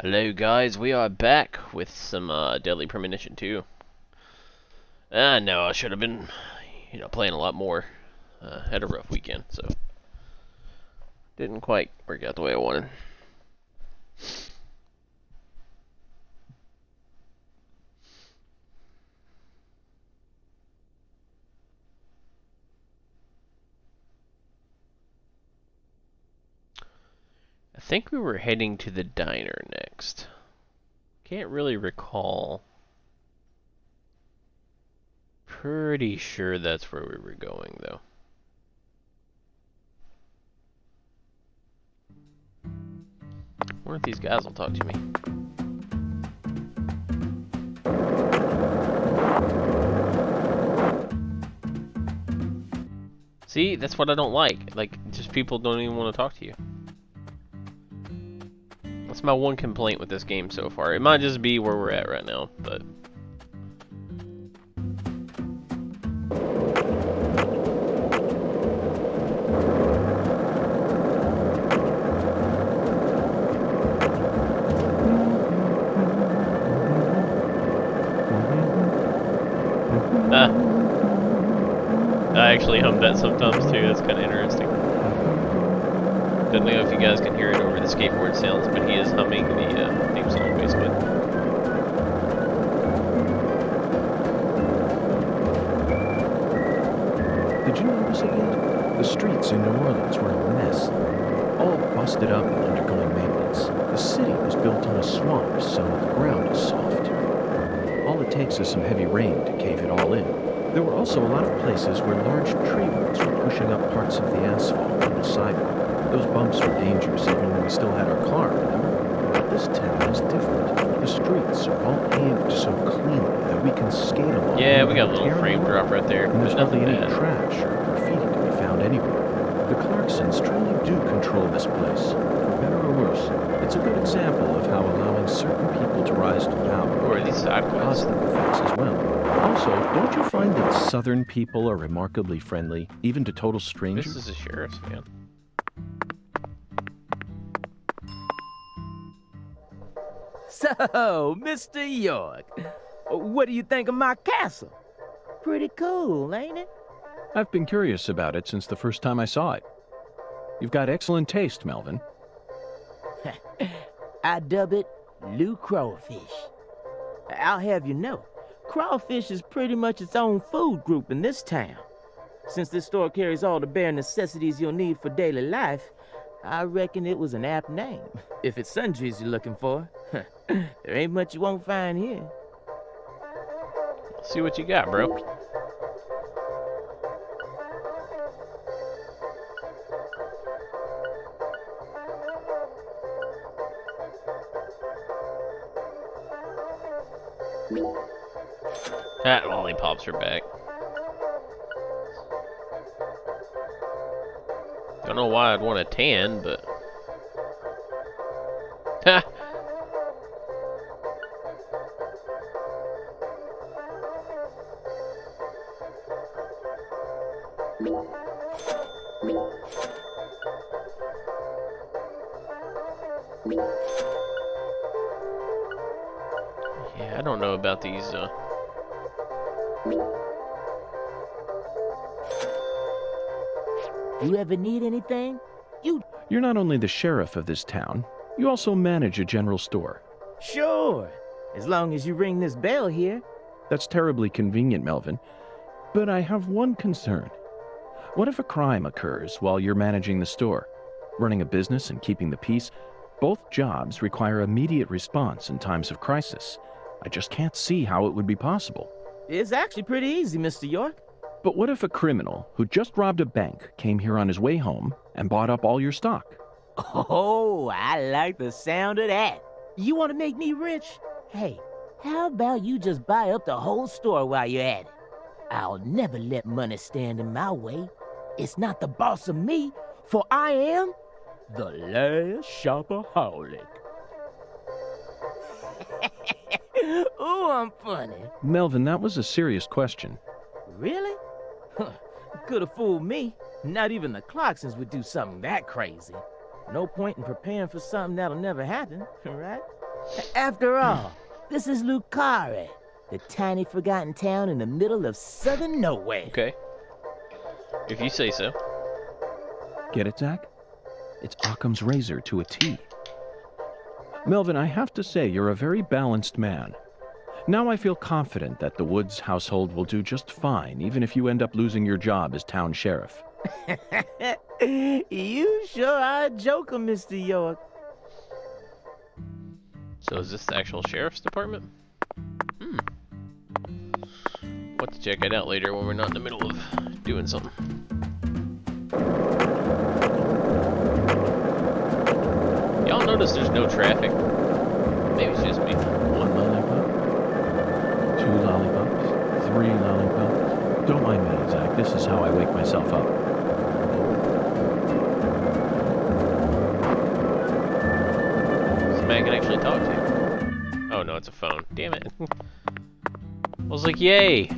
Hello guys, we are back with some Deadly Premonition 2. No, I should have been, playing a lot more. Had a rough weekend, so didn't quite work out the way I wanted. I think we were heading to the diner next. Can't really recall. Pretty sure that's where we were going, though. I wonder if these guys will talk to me. See, that's what I don't like. Like, just people don't even want to talk to you. That's my one complaint with this game so far. It might just be where we're at right now, but... I actually hum that sometimes too, that's kind of interesting. Don't know if you guys can hear it over the skateboard sounds, but he is humming the theme song basically. Did you notice it yet? The streets in New Orleans were a mess. All busted up and undergoing maintenance. The city was built on a swamp, so the ground is soft. All it takes is some heavy rain to cave it all in. There were also a lot of places where large tree roots were pushing up parts of the asphalt on the sidewalk. Those bumps were dangerous even when we still had our car, remember? But this town is different. The streets are all paved so cleanly that we can skate along. Yeah, we got a little frame drop right there. And there's hardly any trash or graffiti to be found anywhere. The Clarksons truly do control this place, for better or worse. It's a good example of how allowing certain people to rise to power Or are these side quests? positive effects as well. Also, don't you find that Southern people are remarkably friendly, even to total strangers? This is a sheriff's man. So, Mr. York, what do you think of my castle? Pretty cool, ain't it? I've been curious about it since the first time I saw it. You've got excellent taste, Melvin. I dub it Lou Crawfish. I'll have you know, crawfish is pretty much its own food group in this town. Since this store carries all the bare necessities you'll need for daily life, I reckon it was an apt name. If it's sundries you're looking for, there ain't much you won't find here. Let's see what you got, bro. That lollipops are back. Don't know why I'd want a tan, but... Ha! Yeah, I don't know about these, You ever need anything? You're not only the sheriff of this town, you also manage a general store. Sure, as long as you ring this bell here. That's terribly convenient, Melvin. But I have one concern. What if a crime occurs while you're managing the store? Running a business and keeping the peace, both jobs require immediate response in times of crisis. I just can't see how it would be possible. It's actually pretty easy, Mr. York. But what if a criminal who just robbed a bank came here on his way home and bought up all your stock? Oh, I like the sound of that. You want to make me rich? Hey, how about you just buy up the whole store while you're at it? I'll never let money stand in my way. It's not the boss of me, for I am the last shopaholic. Ooh, I'm funny. Melvin, that was a serious question. Really? Could have fooled me. Not even the Clarksons would do something that crazy. No point in preparing for something that'll never happen, right? After all, this is Carre, the tiny forgotten town in the middle of southern nowhere. Okay. If you say so. Get it, Zach? It's Occam's razor to a T. Melvin, I have to say you're a very balanced man. Now I feel confident that the Woods household will do just fine, even if you end up losing your job as town sheriff. You sure are a joker, Mr. York. So is this the actual sheriff's department? We'll have to check it out later when we're not in the middle of doing something. Y'all notice there's no traffic? Maybe it's just me. 1 lollipop, 2 lollipops, 3 lollipops. Don't mind me, Zach. This is how I wake myself up. This man can actually talk to. Oh no, it's a phone. Damn it. I was like, yay!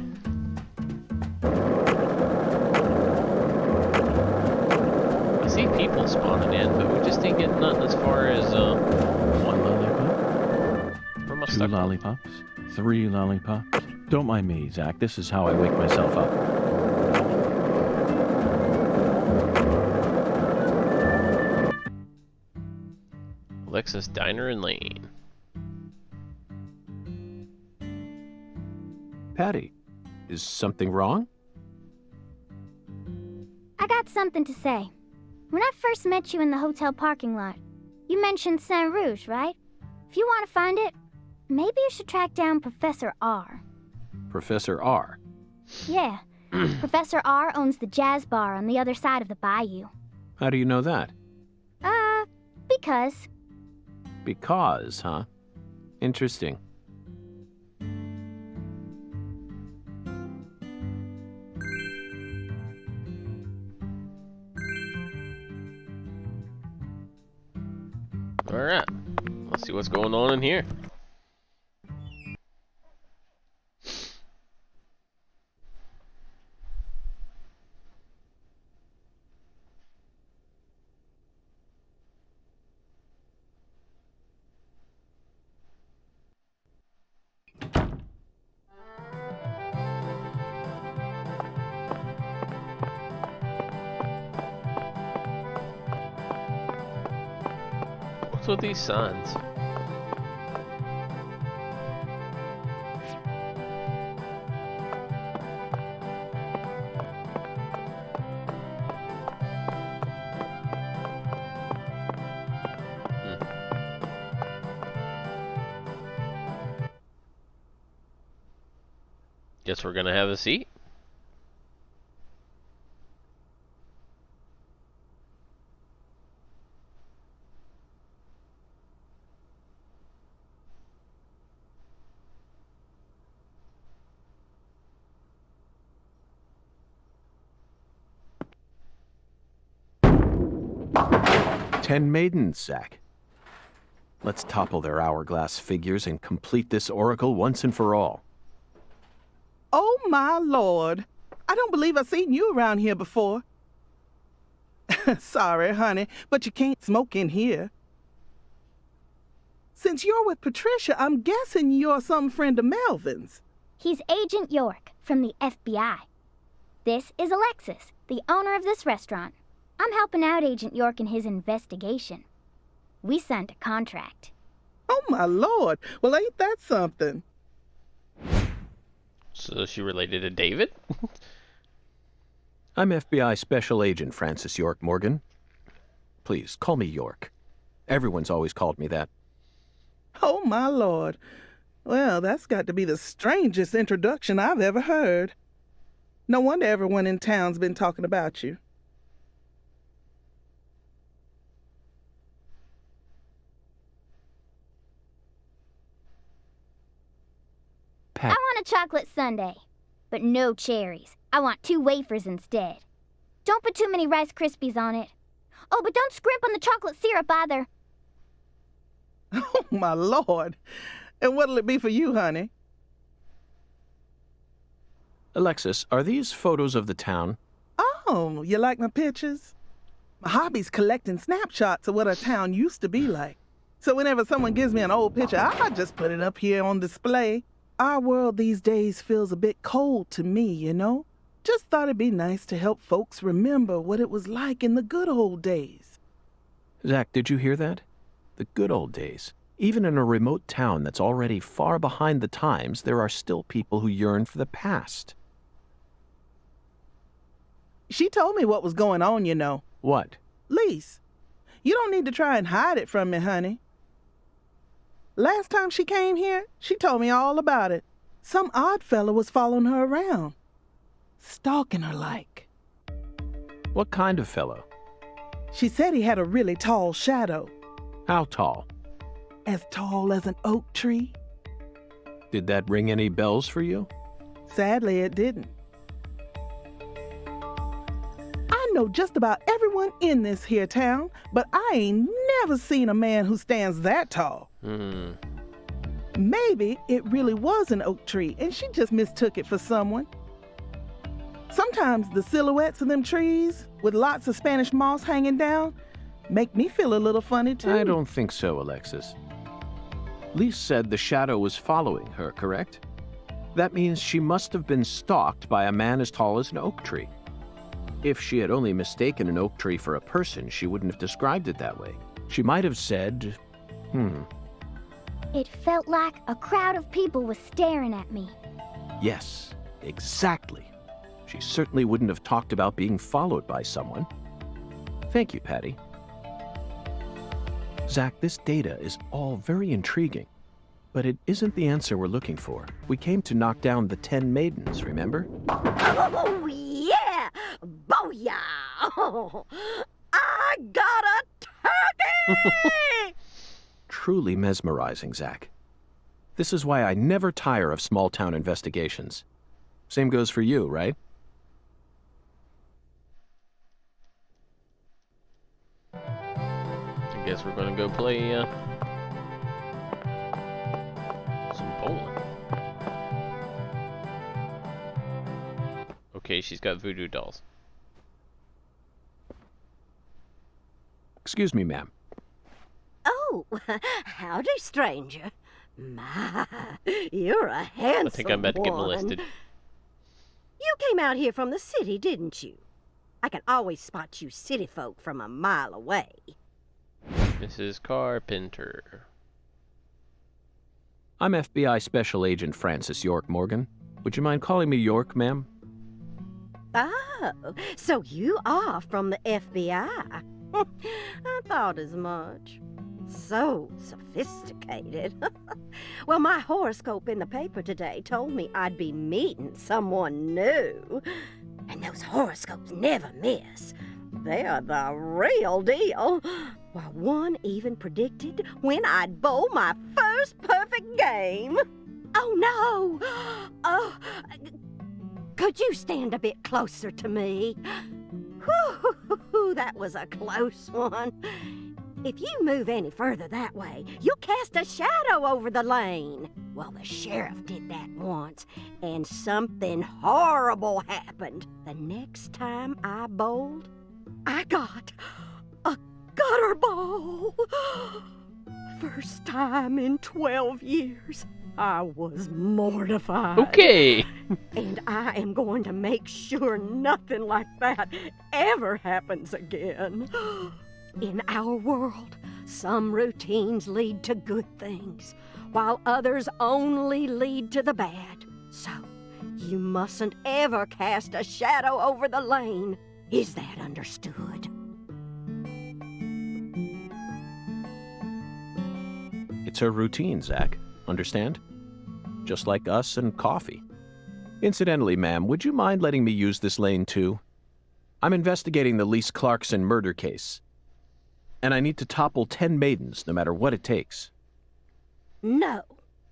I see people spawning in, but we just ain't getting nothing as far as, 1 lollipop, where am I 2 stuck? lollipops, 3 lollipops. Don't mind me, Zach. This is how I wake myself up. Alexis Diner and Lane. Patty, is something wrong? I got something to say. When I first met you in the hotel parking lot, you mentioned Saint Rouge, right? If you want to find it, maybe you should track down Professor R. Professor R. Yeah, Professor R owns the jazz bar on the other side of the bayou. How do you know that? Because Because, huh? Interesting. Alright. Let's see what's going on in here. What's with these signs? Guess we're gonna have a seat. Ten maidens, Zach. Let's topple their hourglass figures and complete this oracle once and for all. Oh, my Lord. I don't believe I've seen you around here before. Sorry, honey, but you can't smoke in here. Since you're with Patricia, I'm guessing you're some friend of Melvin's. he's Agent York from the FBI. This is Alexis, the owner of this restaurant. I'm helping out Agent York in his investigation. We signed a contract. Oh, my Lord. Well, ain't that something? So is she related to David? I'm FBI Special Agent Francis York Morgan. Please, call me York. Everyone's always called me that. Oh, my Lord. Well, that's got to be the strangest introduction I've ever heard. No wonder everyone in town's been talking about you. I want a chocolate sundae, but no cherries. I want 2 wafers instead. Don't put too many Rice Krispies on it. Oh, but don't scrimp on the chocolate syrup either. Oh, my Lord. And what'll it be for you, honey? Alexis, are these photos of the town? Oh, you like my pictures? My hobby's collecting snapshots of what our town used to be like. So whenever someone gives me an old picture, I just put it up here on display. Our world these days feels a bit cold to me, you know? Just thought it'd be nice to help folks remember what it was like in the good old days. Zach, did you hear that? The good old days. Even in a remote town that's already far behind the times, there are still people who yearn for the past. She told me what was going on, you know. What? Lise, you don't need to try and hide it from me, honey. Last time she came here, she told me all about it. Some odd fella was following her around, stalking her like. What kind of fellow? She said he had a really tall shadow. How tall? As tall as an oak tree. Did that ring any bells for you? Sadly, it didn't. I know just about everyone in this here town, but I ain't never seen a man who stands that tall. Maybe it really was an oak tree and she just mistook it for someone. Sometimes the silhouettes of them trees with lots of Spanish moss hanging down make me feel a little funny too. I don't think so, Alexis. Lise said the shadow was following her, correct? That means she must have been stalked by a man as tall as an oak tree. If she had only mistaken an oak tree for a person, she wouldn't have described it that way. She might have said, It felt like a crowd of people was staring at me. Yes, exactly. She certainly wouldn't have talked about being followed by someone. Thank you, Patty. Zach, this data is all very intriguing, but it isn't the answer we're looking for. We came to knock down the 10 maidens, remember? Oh, yeah! Booyah! Oh, I got a turkey! Truly mesmerizing, Zach. This is why I never tire of small-town investigations. Same goes for you, right? I guess we're gonna go play some bowling. Okay, she's got voodoo dolls. Excuse me, ma'am. Oh, howdy, stranger. My, you're a handsome I think I'm about to get one. molested. You came out here from the city, didn't you? I can always spot you city folk from a mile away. Mrs. Carpenter. I'm FBI Special Agent Francis York Morgan. Would you mind calling me York, ma'am? Oh, so you are from the FBI. I thought as much. So sophisticated. Well, my horoscope in the paper today told me I'd be meeting someone new. And those horoscopes never miss. They're the real deal. Well, one even predicted when I'd bowl my first perfect game. Oh, no! Oh, could you stand a bit closer to me? Whew, that was a close one. If you move any further that way, you'll cast a shadow over the lane. Well, the sheriff did that once, and something horrible happened. The next time I bowled, I got a gutter ball. First time in 12 years. I was mortified. Okay. And I am going to make sure nothing like that ever happens again. In our world, some routines lead to good things, while others only lead to the bad. So, you mustn't ever cast a shadow over the lane. Is that understood? It's her routine, Zach. Understand? Just like us and coffee. Incidentally, ma'am, would you mind letting me use this lane too? I'm investigating the Lise Clarkson murder case. And I need to topple 10 maidens, no matter what it takes. No,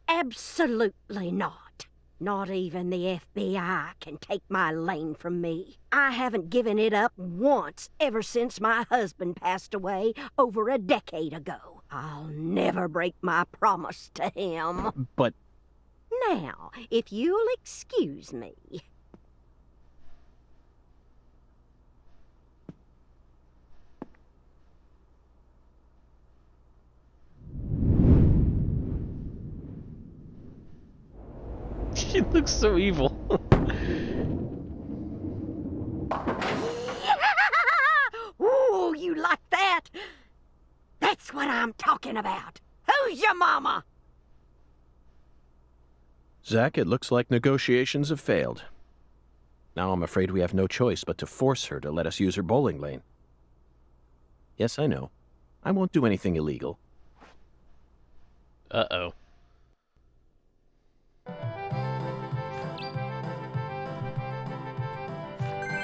absolutely not. Not even the FBI can take my lane from me. I haven't given it up once ever since my husband passed away over a decade ago. I'll never break my promise to him. But... Now, if you'll excuse me. Looks so evil. Ooh, you like that? That's what I'm talking about. Who's your mama? Zach, it looks like negotiations have failed. Now I'm afraid we have no choice but to force her to let us use her bowling lane. Yes, I know. I won't do anything illegal. Uh-oh.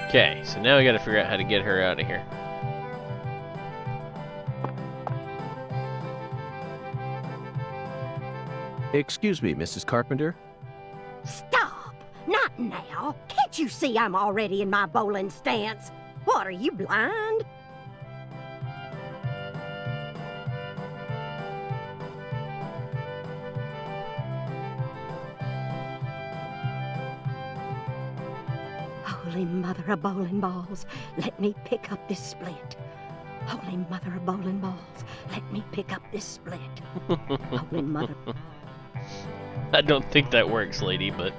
Okay, so now we gotta figure out how to get her out of here. Excuse me, Mrs. Carpenter. Stop! Not now. Can't you see I'm already in my bowling stance? What, are you blind? Holy Mother of bowling balls, let me pick up this split. Holy Mother of bowling balls, let me pick up this split. Holy Mother... I don't think that works, lady, but...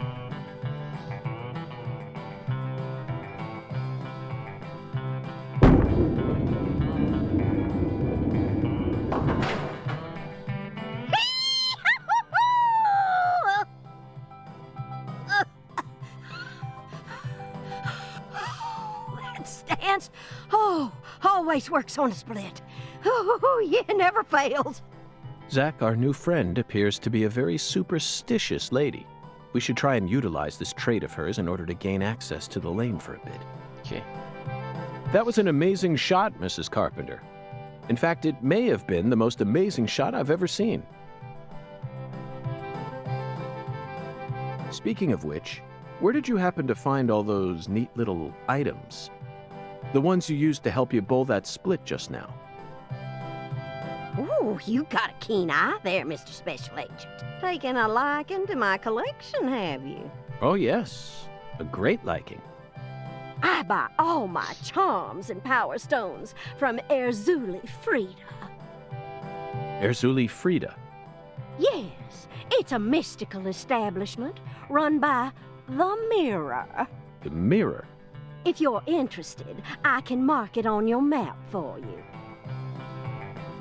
That stance, always works on a split. Oh, yeah, never fails. Zach, our new friend, appears to be a very superstitious lady. We should try and utilize this trait of hers in order to gain access to the lane for a bit. Okay. That was an amazing shot, Mrs. Carpenter. In fact, it may have been the most amazing shot I've ever seen. Speaking of which, where did you happen to find all those neat little items? The ones you used to help you bowl that split just now. Ooh, you got a keen eye there, Mr. Special Agent. Taking a liking to my collection, have you? Oh, yes. A great liking. I buy all my charms and power stones from Erzuli Frida. Erzuli Frida. Yes, it's a mystical establishment run by the Mirror. The Mirror? If you're interested, I can mark it on your map for you.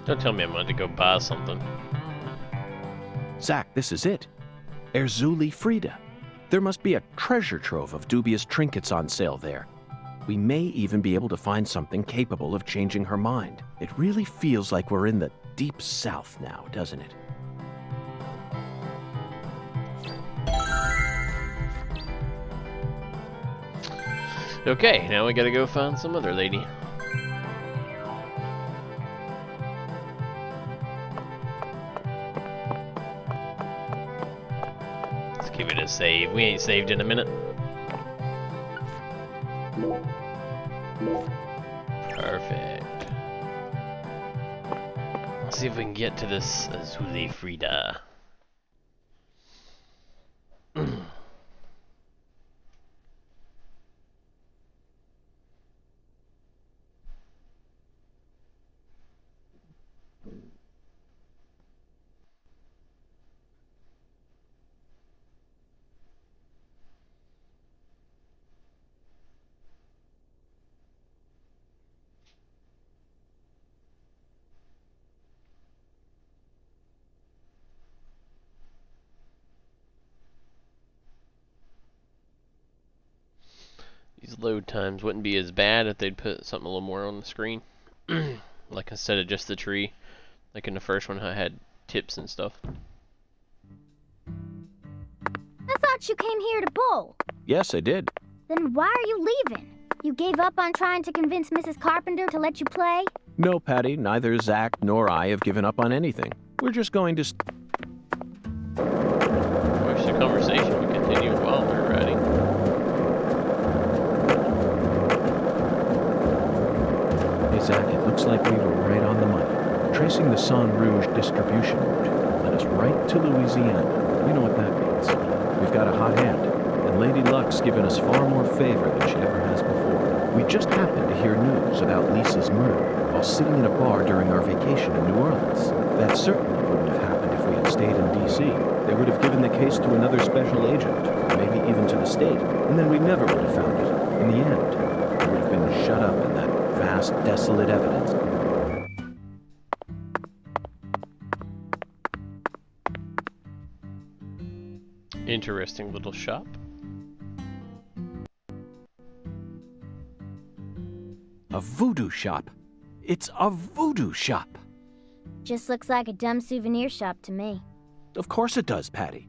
Don't tell me I'm going to go buy something. Zach, this is it. Erzuli Frida. There must be a treasure trove of dubious trinkets on sale there. We may even be able to find something capable of changing her mind. It really feels like we're in the deep south now, doesn't it? Okay, now we gotta go find some other lady. Let's give it a save. We ain't saved in a minute. Perfect. Let's see if we can get to this Azuli Frida. These load times wouldn't be as bad if they'd put something a little more on the screen. Like instead of just the tree. Like in the first one I had tips and stuff. I thought you came here to bowl. Yes, I did. Then why are you leaving? You gave up on trying to convince Mrs. Carpenter to let you play? No, Patty, neither Zach nor I have given up on anything. We're just going to... Wish the conversation would continue while we're riding. Hey, Zach, it looks like we were right on the money. Tracing the San Rouge distribution route led us right to Louisiana. You know what that means. We've got a hot hand, and Lady Luck's given us far more favor than she ever has before. We just happened to hear news about Lisa's murder while sitting in a bar during our vacation in New Orleans. That certainly wouldn't have happened if we had had stayed in D.C., they would have given the case to another special agent, or maybe even to the state, and then we never would have found it. In the end, it would have been shut up in that vast, desolate evidence. Interesting little shop. A voodoo shop. It's a voodoo shop. Just looks like a dumb souvenir shop to me. Of course it does, Patty.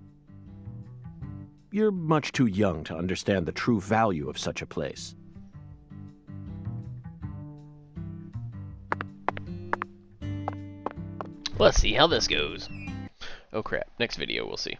You're much too young to understand the true value of such a place. Let's see how this goes. Oh crap, next video we'll see.